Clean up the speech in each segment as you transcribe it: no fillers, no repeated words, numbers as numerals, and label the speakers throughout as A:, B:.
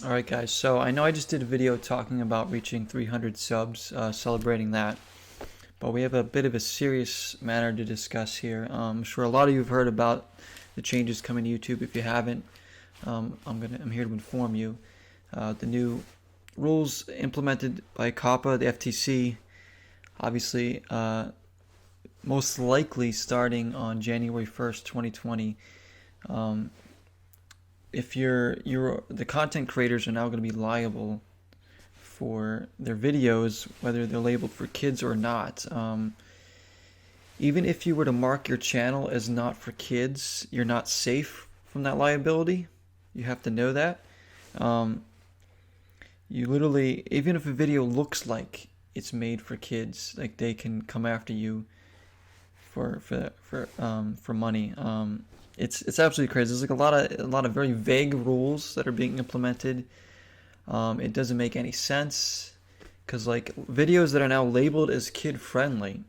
A: Alright guys, so I know I just did a video talking about reaching 300 subs, celebrating that, but we have a bit of a serious matter to discuss here. I'm sure a lot of you have heard about the changes coming to YouTube. If you haven't, I'm here to inform you. The new rules implemented by COPPA, the FTC, obviously, most likely starting on January 1st, 2020. If the content creators are now going to be liable for their videos, whether they're labeled for kids or not. Even if you were to mark your channel as not for kids, you're not safe from that liability. You have to know that. You literally, even if a video looks like it's made for kids, like they can come after you for money. It's absolutely crazy. There's like a lot of very vague rules that are being implemented. It doesn't make any sense because like videos that are now labeled as kid friendly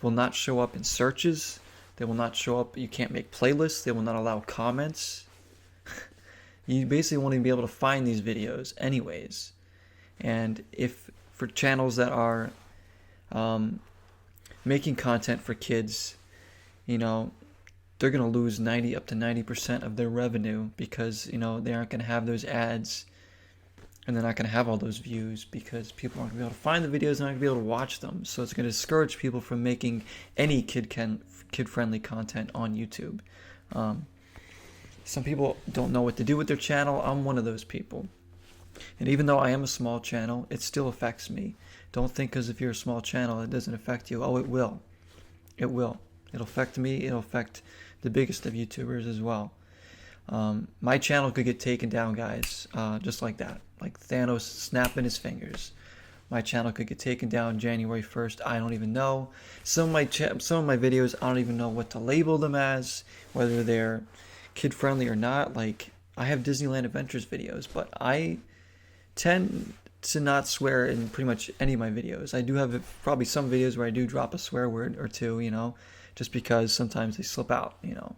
A: will not show up in searches. They will not show up. You can't make playlists. They will not allow comments. You basically won't even be able to find these videos anyways. And if for channels that are making content for kids, you know, they're going to lose up to 90% of their revenue because, you know, they aren't going to have those ads and they're not going to have all those views because people aren't going to be able to find the videos and not going to be able to watch them. So it's going to discourage people from making any kid-friendly content on YouTube. Some people don't know what to do with their channel. I'm one of those people. And even though I am a small channel, it still affects me. Don't think because if you're a small channel, it doesn't affect you. Oh, it will. It will. It'll affect me. It'll affect the biggest of YouTubers as well. My channel could get taken down, guys, just like that. Like Thanos snapping his fingers. My channel could get taken down January 1st. I don't even know. Some of my videos, I don't even know what to label them as, whether they're kid-friendly or not. Like, I have Disneyland Adventures videos, but I tend to not swear in pretty much any of my videos. I do have probably some videos where I do drop a swear word or two, you know, just because sometimes they slip out, you know,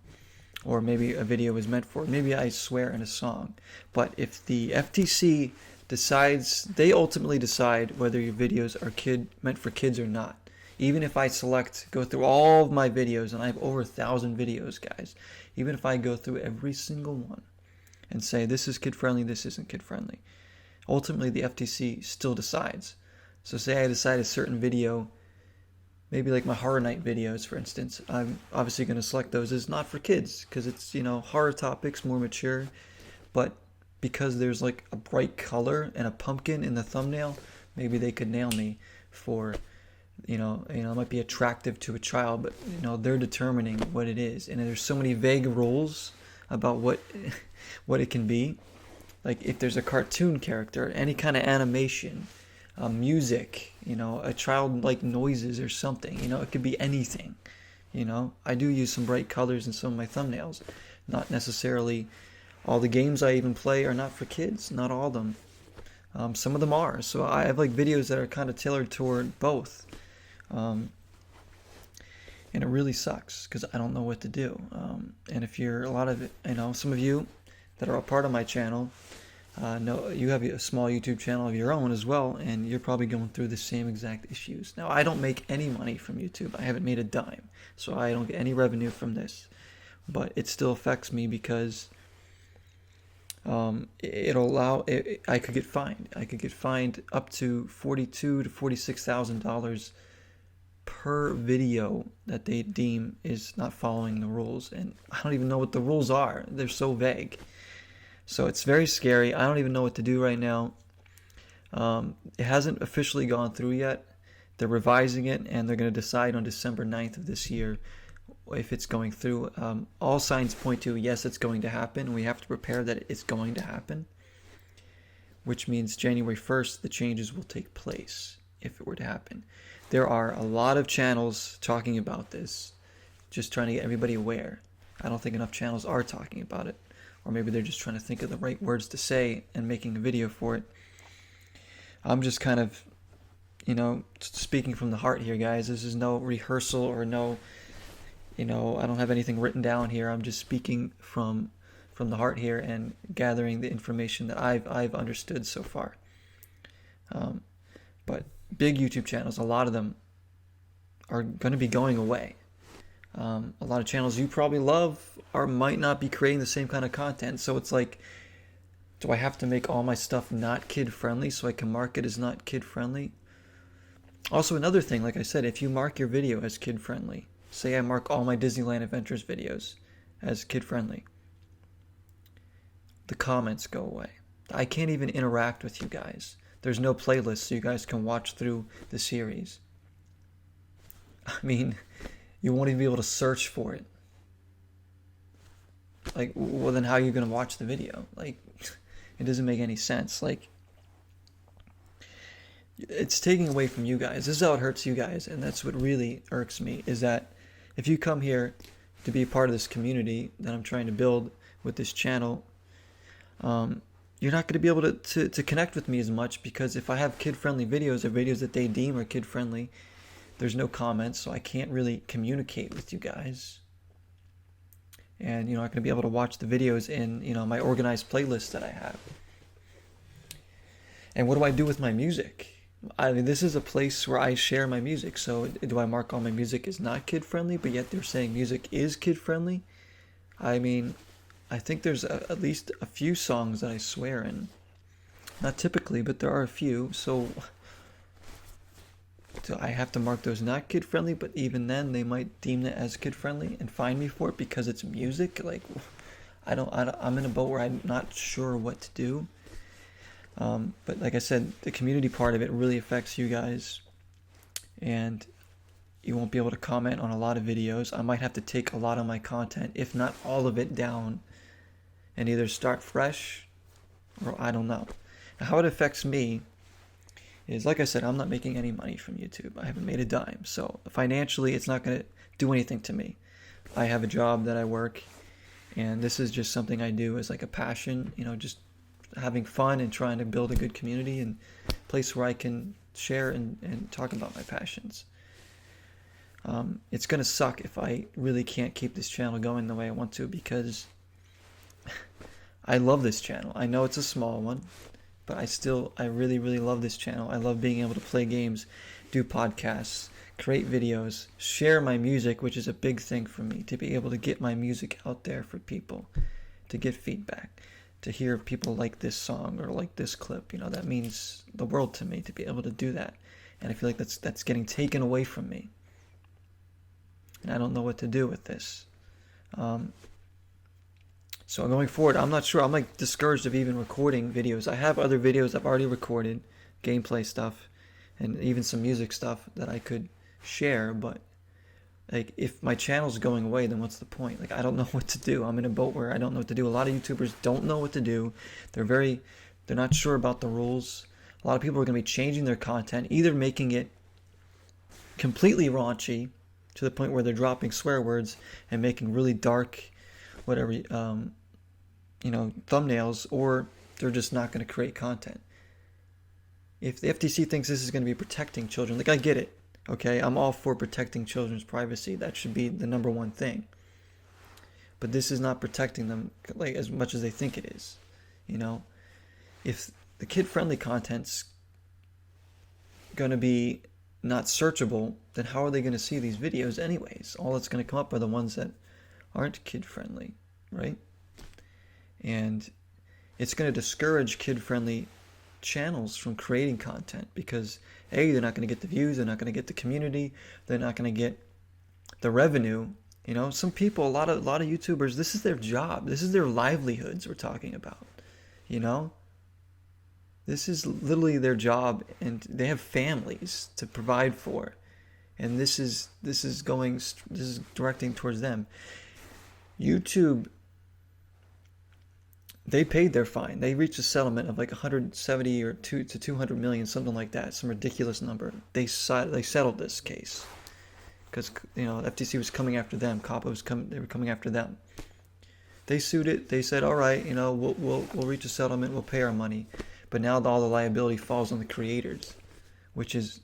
A: or maybe a video is meant for it. Maybe I swear in a song. But if the FTC decides, they ultimately decide whether your videos are meant for kids or not. Even if I go through all of my videos, and I have over 1,000 videos, guys, even if I go through every single one and say this is kid-friendly, this isn't kid-friendly, ultimately the FTC still decides. So say I decide a certain video, maybe like my Horror Night videos, for instance, I'm obviously going to select those as not for kids because it's, you know, horror topics, more mature. But because there's like a bright color and a pumpkin in the thumbnail, maybe they could nail me for, you know, it might be attractive to a child, but you know, they're determining what it is. And there's so many vague rules about what it can be. Like if there's a cartoon character, any kind of animation, music, you know, a childlike noises or something, you know, it could be anything. You know, I do use some bright colors in some of my thumbnails. Not necessarily all the games I even play are not for kids, not all of them. Some of them are. So I have like videos that are kind of tailored toward both. And it really sucks because I don't know what to do. And if you're some of you that are a part of my channel, know you have a small YouTube channel of your own as well, and you're probably going through the same exact issues. Now, I don't make any money from YouTube. I haven't made a dime, so I don't get any revenue from this. But it still affects me because I could get fined. I could get fined up to $42,000 to $46,000 per video that they deem is not following the rules, and I don't even know what the rules are. They're so vague. So it's very scary. I don't even know what to do right now. It hasn't officially gone through yet. They're revising it, and they're going to decide on December 9th of this year if it's going through. All signs point to yes, it's going to happen. We have to prepare that it's going to happen, which means January 1st, the changes will take place if it were to happen. There are a lot of channels talking about this, just trying to get everybody aware. I don't think enough channels are talking about it. Or maybe they're just trying to think of the right words to say and making a video for it. I'm just kind of, you know, speaking from the heart here, guys. This is no rehearsal or no, you know, I don't have anything written down here. I'm just speaking from from the heart here and gathering the information that I've understood so far. But big YouTube channels, a lot of them are going to be going away. A lot of channels you probably love might not be creating the same kind of content. So it's like, do I have to make all my stuff not kid friendly so I can mark it as not kid friendly? Also, another thing, like I said, if you mark your video as kid friendly, say I mark all my Disneyland Adventures videos as kid friendly, the comments go away. I can't even interact with you guys. There's no playlist so you guys can watch through the series. I mean, you won't even be able to search for it. Like, well, then how are you going to watch the video? Like, it doesn't make any sense. Like, it's taking away from you guys. This is how it hurts you guys, and that's what really irks me, is that if you come here to be a part of this community that I'm trying to build with this channel, you're not going to be able to connect with me as much, because if I have kid-friendly videos or videos that they deem are kid-friendly, there's no comments, so I can't really communicate with you guys. And you're not going to be able to watch the videos in, my organized playlist that I have. And what do I do with my music? I mean, this is a place where I share my music. So do I mark all my music as not kid-friendly, but yet they're saying music is kid-friendly? I mean, I think there's at least a few songs that I swear in. Not typically, but there are a few. So I have to mark those not kid-friendly, but even then they might deem it as kid-friendly and fine me for it because it's music. Like, I'm in a boat where I'm not sure what to do. But like I said, the community part of it really affects you guys, and you won't be able to comment on a lot of videos. I might have to take a lot of my content, if not all of it, down and either start fresh, or I don't know. Now, how it affects me is, like I said, I'm not making any money from YouTube. I haven't made a dime. So financially, it's not going to do anything to me. I have a job that I work, and this is just something I do as like a passion, just having fun and trying to build a good community and a place where I can share and talk about my passions. It's going to suck if I really can't keep this channel going the way I want to, because I love this channel. I know it's a small one, but I really, really love this channel. I love being able to play games, do podcasts, create videos, share my music, which is a big thing for me, to be able to get my music out there for people, to get feedback, to hear people like this song or like this clip. That means the world to me, to be able to do that. And I feel like that's getting taken away from me. And I don't know what to do with this. So going forward, I'm not sure. I'm like discouraged of even recording videos. I have other videos I've already recorded, gameplay stuff, and even some music stuff that I could share. But like, if my channel's going away, then what's the point? Like, I don't know what to do. I'm in a boat where I don't know what to do. A lot of YouTubers don't know what to do. They're not sure about the rules. A lot of people are going to be changing their content, either making it completely raunchy to the point where they're dropping swear words and making really dark, whatever, thumbnails, or they're just not going to create content. If the FTC thinks this is going to be protecting children, like, I get it, okay? I'm all for protecting children's privacy. That should be the number one thing. But this is not protecting them like as much as they think it is. If the kid-friendly content's going to be not searchable, then how are they going to see these videos anyways? All that's going to come up are the ones that aren't kid-friendly, right? And it's going to discourage kid-friendly channels from creating content, because A, they're not going to get the views, they're not going to get the community, they're not going to get the revenue. Some people, a lot of YouTubers, this is their job, this is their livelihoods we're talking about. This is literally their job, and they have families to provide for, and this is directing towards them. YouTube, they paid their fine. They reached a settlement of like 170 or 200 million, something like that, some ridiculous number. They settled this case because FTC was coming after them. COPPA they were coming after them. They sued it. They said, all right, we'll reach a settlement. We'll pay our money. But now all the liability falls on the creators, which is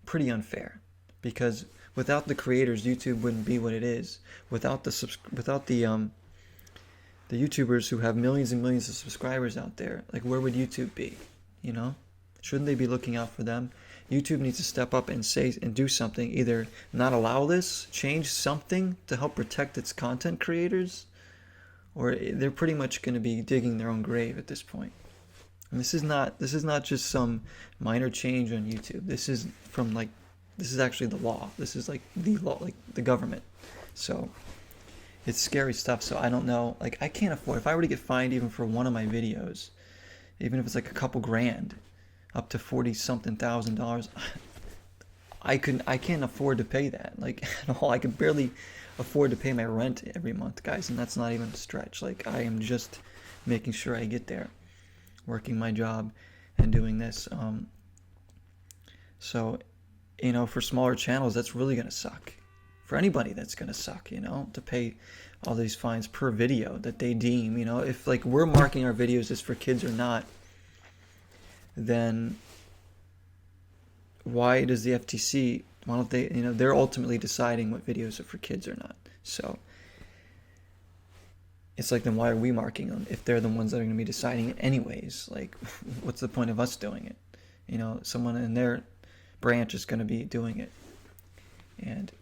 A: pretty unfair, because without the creators, YouTube wouldn't be what it is. Without the the YouTubers who have millions and millions of subscribers out there, like where would YouTube be? You know? Shouldn't they be looking out for them? YouTube needs to step up and say and do something, either not allow this, change something to help protect its content creators, or they're pretty much going to be digging their own grave at this point. And this is not just some minor change on YouTube. This is actually the law. This is like the law, like the government. So it's scary stuff. So I don't know, like I can't afford, if I were to get fined even for one of my videos, even if it's like a couple grand, up to $40,000, I can't afford to pay that, like at all. I could barely afford to pay my rent every month, guys, and that's not even a stretch. Like I am just making sure I get there, working my job and doing this. So, you know, for smaller channels, that's really gonna suck. For anybody, that's gonna suck, you know, to pay all these fines per video that they deem, you know, if like we're marking our videos as for kids or not, then why does the FTC, why don't they, you know, they're ultimately deciding what videos are for kids or not. So it's like, then why are we marking them if they're the ones that are going to be deciding it anyways? Like, what's the point of us doing it? You know, someone in their branch is going to be doing it. And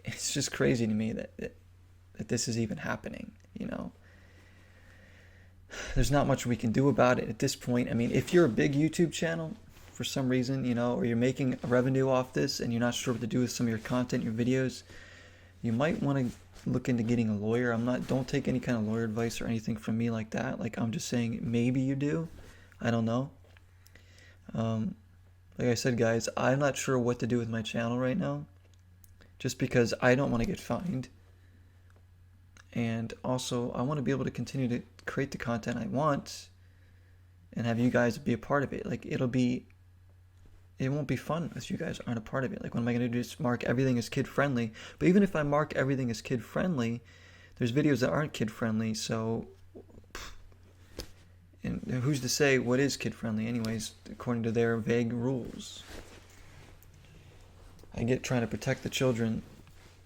A: it's just crazy to me that this is even happening, you know. There's not much we can do about it at this point. I mean, if you're a big YouTube channel for some reason, you know, or you're making a revenue off this and you're not sure what to do with some of your content, your videos, you might want to look into getting a lawyer. Don't take any kind of lawyer advice or anything from me like that. Like, I'm just saying maybe you do. I don't know. Like I said, guys, I'm not sure what to do with my channel right now, just because I don't want to get fined. And also, I want to be able to continue to create the content I want and have you guys be a part of it. Like, it won't be fun if you guys aren't a part of it. Like, what am I going to do? Just mark everything as kid-friendly? But even if I mark everything as kid-friendly, there's videos that aren't kid-friendly, so... And who's to say what is kid-friendly anyways, according to their vague rules? I get trying to protect the children,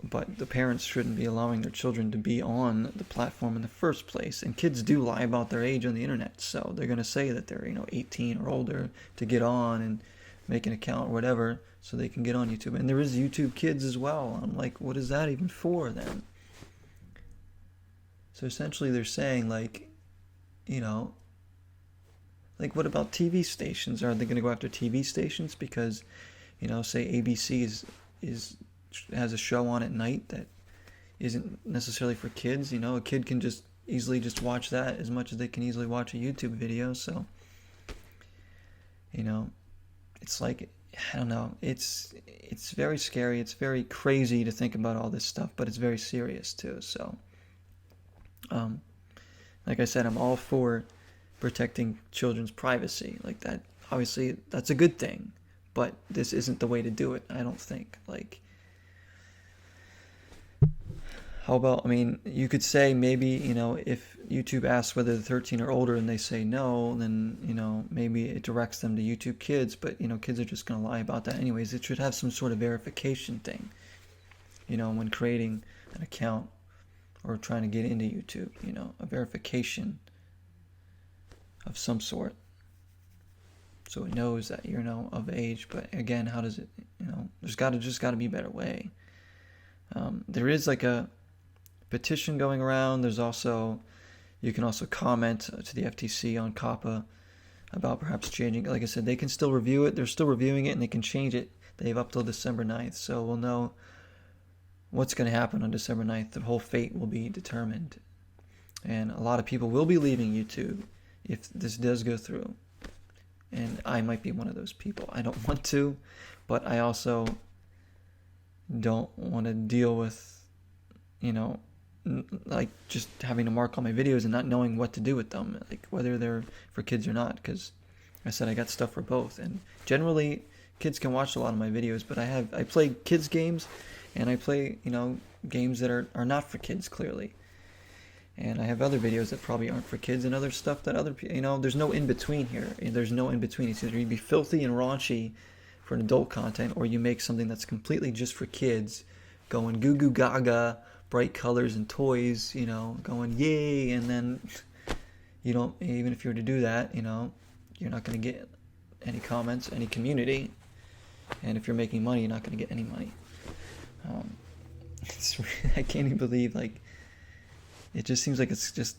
A: but the parents shouldn't be allowing their children to be on the platform in the first place. And kids do lie about their age on the internet, so they're going to say that they're, 18 or older to get on and make an account or whatever so they can get on YouTube. And there is YouTube Kids as well. I'm like, what is that even for then? So essentially they're saying, like, like, what about TV stations? Are they going to go after TV stations because, say ABC has a show on at night that isn't necessarily for kids? A kid can just easily just watch that as much as they can easily watch a YouTube video. So, it's like, I don't know. It's very scary. It's very crazy to think about all this stuff, but it's very serious too. So, like I said, I'm all for protecting children's privacy. Like, that, obviously that's a good thing, but this isn't the way to do it, I don't think. Like, how about, you could say maybe, if YouTube asks whether they're 13 or older and they say no, then, maybe it directs them to YouTube Kids, but, kids are just going to lie about that anyways. It should have some sort of verification thing, when creating an account or trying to get into YouTube, a verification of some sort, so it knows that you're of age. But again, how does it, there's just got to be a better way. There is like a petition going around. There's also, you can also comment to the FTC on COPPA about perhaps changing. Like I said, they can still review it. They're still reviewing it, and they can change it. They have up till December 9th, so we'll know what's going to happen on December 9th. The whole fate will be determined, and a lot of people will be leaving YouTube if this does go through. And I might be one of those people. I don't want to, but I also don't want to deal with, like, just having to mark all my videos and not knowing what to do with them, like whether they're for kids or not, because I said I got stuff for both. And generally, kids can watch a lot of my videos, but I play kids games, and I play, games that are not for kids, clearly. And I have other videos that probably aren't for kids, and other stuff that other people, there's no in-between here. There's no in-between. It's either you be filthy and raunchy for an adult content, or you make something that's completely just for kids, going goo goo gaga, bright colors and toys, going yay, and then you don't, even if you were to do that, you're not going to get any comments, any community, and if you're making money, you're not going to get any money. I can't even believe, like, it just seems like it's just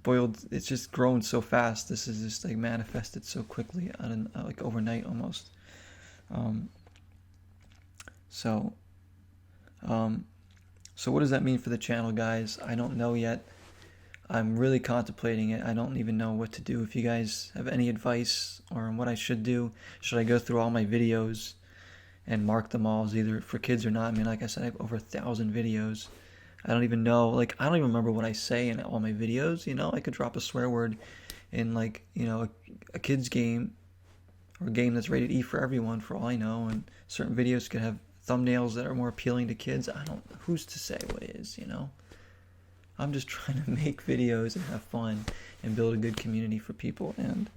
A: boiled, it's just grown so fast. This is just like manifested so quickly, like overnight almost. So what does that mean for the channel, guys? I don't know yet. I'm really contemplating it. I don't even know what to do. If you guys have any advice on what I should do, should I go through all my videos and mark them all as either for kids or not? I mean, like I said, I have over 1,000 videos. I don't even know, like, I don't even remember what I say in all my videos, I could drop a swear word in, like, a kid's game, or a game that's rated E for everyone, for all I know, and certain videos could have thumbnails that are more appealing to kids. I don't, who's to say what is, I'm just trying to make videos and have fun and build a good community for people, and,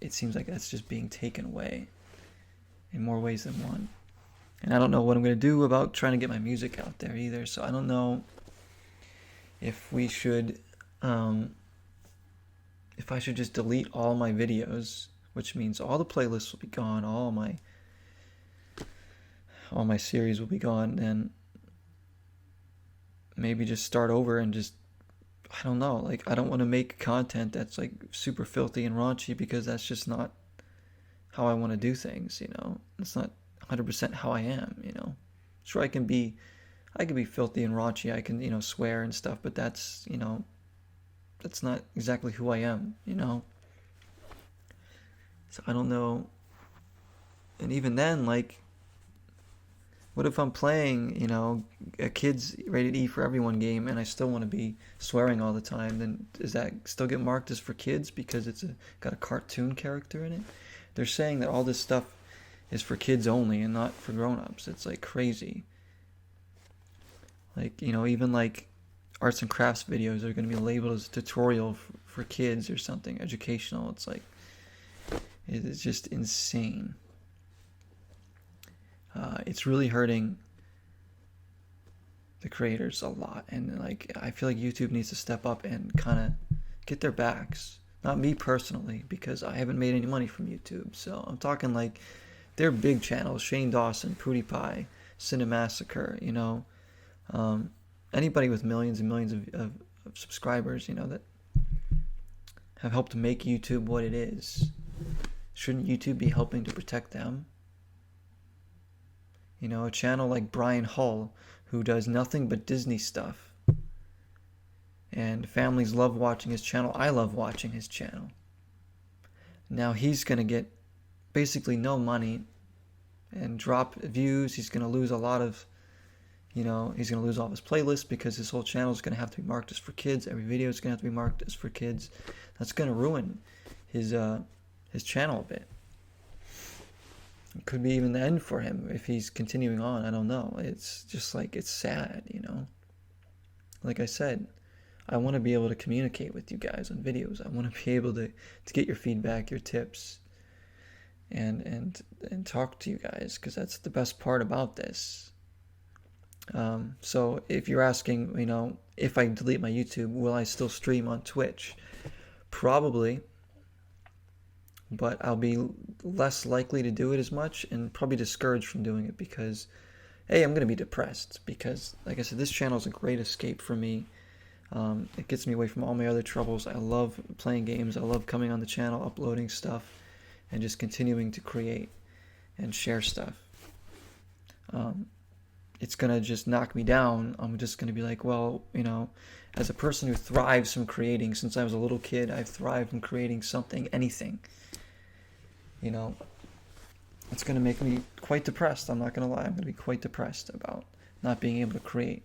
A: it seems like that's just being taken away in more ways than one. And I don't know what I'm going to do about trying to get my music out there either. So I don't know if we should, if I should just delete all my videos, which means all the playlists will be gone, all my series will be gone, and maybe just start over and just, I don't know, like, I don't want to make content that's like super filthy and raunchy, because that's just not how I want to do things, It's not 100% how I am, Sure, I can be filthy and raunchy, I can, swear and stuff, but that's, that's not exactly who I am, So I don't know. And even then, like, what if I'm playing, a kid's rated E for everyone game, and I still want to be swearing all the time? Then does that still get marked as for kids because it's got a cartoon character in it? They're saying that all this stuff is for kids only and not for grown-ups. It's like crazy. Like, even like arts and crafts videos are going to be labeled as a tutorial for kids or something educational. It's like, it's just insane. It's really hurting the creators a lot, and like, I feel like YouTube needs to step up and kind of get their backs. Not me personally, because I haven't made any money from YouTube. So I'm talking like they're big channels: Shane Dawson, PewDiePie, Cinemassacre. Anybody with millions and millions of subscribers, that have helped make YouTube what it is. Shouldn't YouTube be helping to protect them? A channel like Brian Hull, who does nothing but Disney stuff, and families love watching his channel. I love watching his channel. Now he's going to get basically no money and drop views. He's going to lose a lot of, he's going to lose all his playlists, because his whole channel is going to have to be marked as for kids. Every video is going to have to be marked as for kids. That's going to ruin his channel a bit. It could be even the end for him if he's continuing on. I don't know. It's just like, it's sad, Like I said, I want to be able to communicate with you guys on videos. I want to be able to get your feedback, your tips, and talk to you guys, because that's the best part about this. So if you're asking, if I delete my YouTube, will I still stream on Twitch? Probably. But I'll be less likely to do it as much, and probably discouraged from doing it, because, I'm going to be depressed, because, like I said, this channel is a great escape for me. It gets me away from all my other troubles. I love playing games. I love coming on the channel, uploading stuff, and just continuing to create and share stuff. It's going to just knock me down. I'm just going to be like, well, as a person who thrives from creating, since I was a little kid, I've thrived from creating something, anything. It's going to make me quite depressed. I'm not going to lie. I'm going to be quite depressed about not being able to create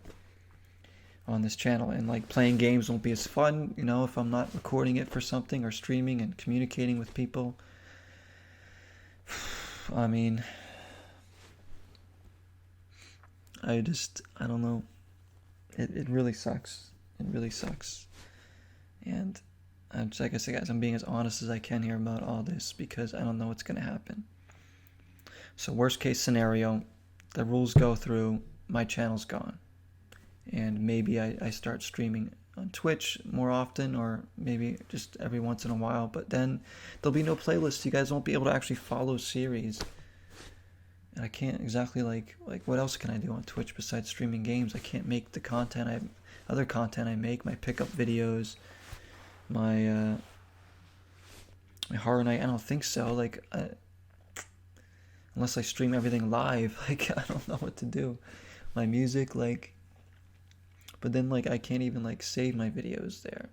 A: on this channel. And like, playing games won't be as fun, if I'm not recording it for something or streaming and communicating with people. I mean, I don't know. It really sucks. It really sucks. And like I said, guys, I'm being as honest as I can here about all this, because I don't know what's going to happen. So worst case scenario, the rules go through, my channel's gone. And maybe I start streaming on Twitch more often, or maybe just every once in a while. But then there'll be no playlists. You guys won't be able to actually follow series. And I can't exactly like what else can I do on Twitch besides streaming games? I can't make the other content I make, my pickup videos, my horror night. I don't think so. Like, unless I stream everything live, like I don't know what to do. My music, like, but then like I can't even like save my videos there.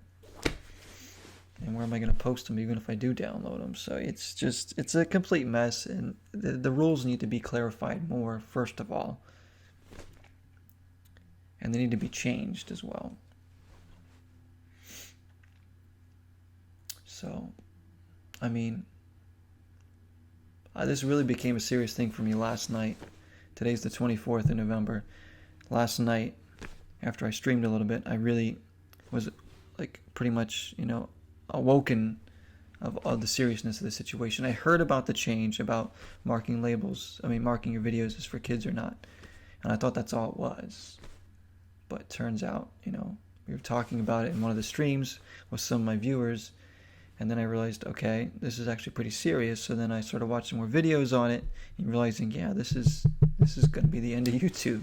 A: And where am I going to post them even if I do download them? So it's a complete mess, and the rules need to be clarified more, first of all. And they need to be changed as well. So, I mean, this really became a serious thing for me last night. Today's the 24th of November. Last night, after I streamed a little bit, I really was like pretty much, awoken of the seriousness of the situation. I heard about the change about marking your videos as for kids or not. And I thought that's all it was. But it turns out, we were talking about it in one of the streams with some of my viewers, and then I realized, okay, this is actually pretty serious. So then I started watching more videos on it and realizing, yeah, this is going to be the end of YouTube.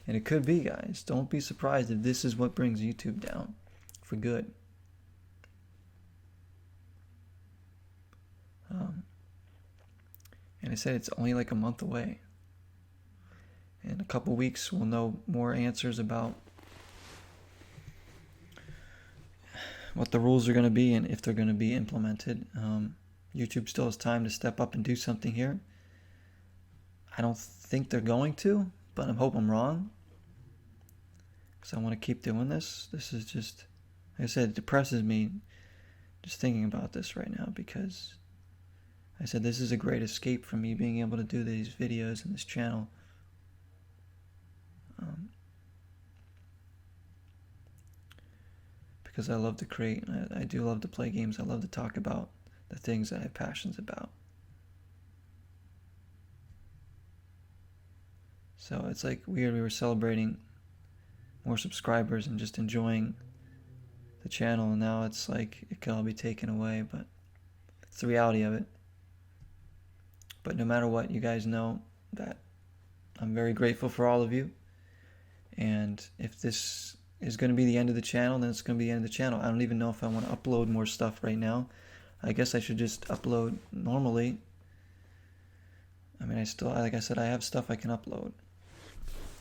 A: And it could be, guys. Don't be surprised if this is what brings YouTube down for good. And I said it's only like a month away. In a couple weeks, we'll know more answers about what the rules are going to be and if they're going to be implemented. YouTube still has time to step up and do something here. I don't think they're going to, but I hope I'm wrong, because I want to keep doing this. This is just, like I said, it depresses me just thinking about this right now, because I said this is a great escape from me being able to do these videos and this channel. Because I love to create, and I do love to play games. I love to talk about the things that I have passions about. So it's like weird, we were celebrating more subscribers and just enjoying the channel, and now it's like it can all be taken away, but it's the reality of it. But no matter what, you guys know that I'm very grateful for all of you. And if this is going to be the end of the channel, then it's going to be the end of the channel. I don't even know if I want to upload more stuff right now. I guess I should just upload normally. I mean, like I said, I have stuff I can upload.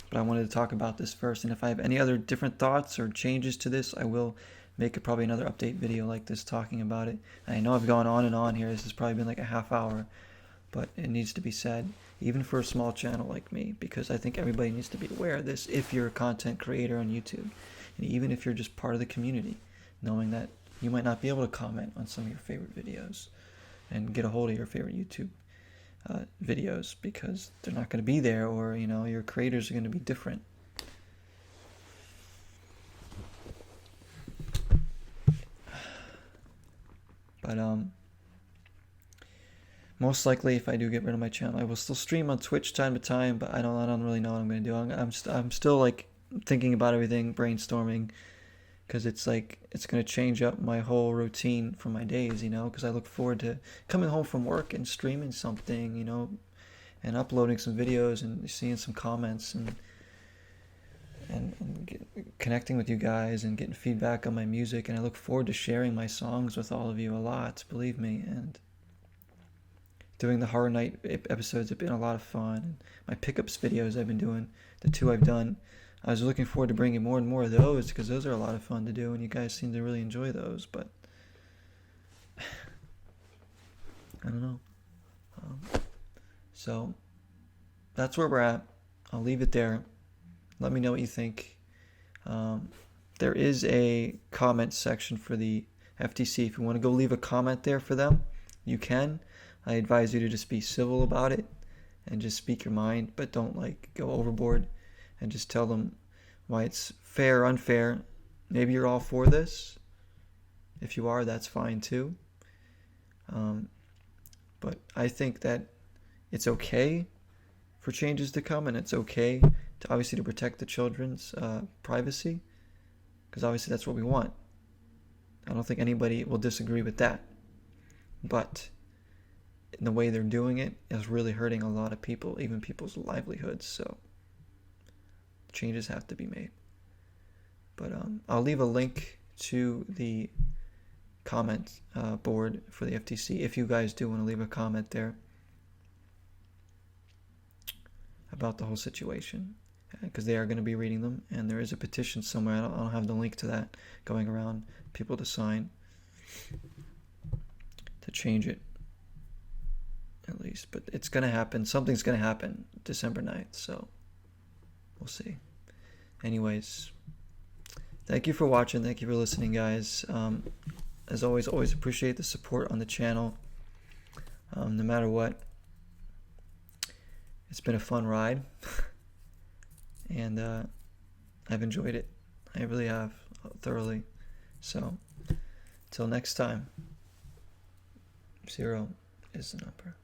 A: But I wanted to talk about this first. And if I have any other different thoughts or changes to this, I will make probably another update video like this talking about it. And I know I've gone on and on here. This has probably been like a half hour. But it needs to be said, even for a small channel like me, because I think everybody needs to be aware of this if you're a content creator on YouTube. And even if you're just part of the community, knowing that you might not be able to comment on some of your favorite videos and get a hold of your favorite YouTube videos, because they're not going to be there, or your creators are going to be different. But most likely, if I do get rid of my channel, I will still stream on Twitch time to time, but I don't really know what I'm going to do. I'm still like thinking about everything, brainstorming, because it's like it's going to change up my whole routine for my days, because I look forward to coming home from work and streaming something, and uploading some videos and seeing some comments and connecting with you guys and getting feedback on my music. And I look forward to sharing my songs with all of you a lot, believe me. And doing the Horror Night episodes have been a lot of fun. And my pickups videos I've been doing, the 2 I've done, I was looking forward to bringing more and more of those, because those are a lot of fun to do, and you guys seem to really enjoy those. But I don't know. So that's where we're at. I'll leave it there. Let me know what you think. There is a comment section for the FTC. If you want to go leave a comment there for them, you can. I advise you to just be civil about it and just speak your mind, but don't go overboard, and just tell them why it's fair or unfair. Maybe you're all for this. If you are, that's fine too. But I think that it's okay for changes to come, and it's okay to obviously to protect the children's privacy, because obviously that's what we want. I don't think anybody will disagree with that. But in the way they're doing it is really hurting a lot of people, even people's livelihoods. So changes have to be made. But I'll leave a link to the comment board for the FTC if you guys do want to leave a comment there about the whole situation, because they are going to be reading them, and there is a petition somewhere. I don't have the link to that going around, people to sign to change it, at least. But it's going to happen. Something's going to happen December 9th, so we'll see. Anyways, thank you for watching. Thank you for listening, guys. As always appreciate the support on the channel. No matter what, it's been a fun ride, and I've enjoyed it. I really have, thoroughly. So, till next time, 0 is the number.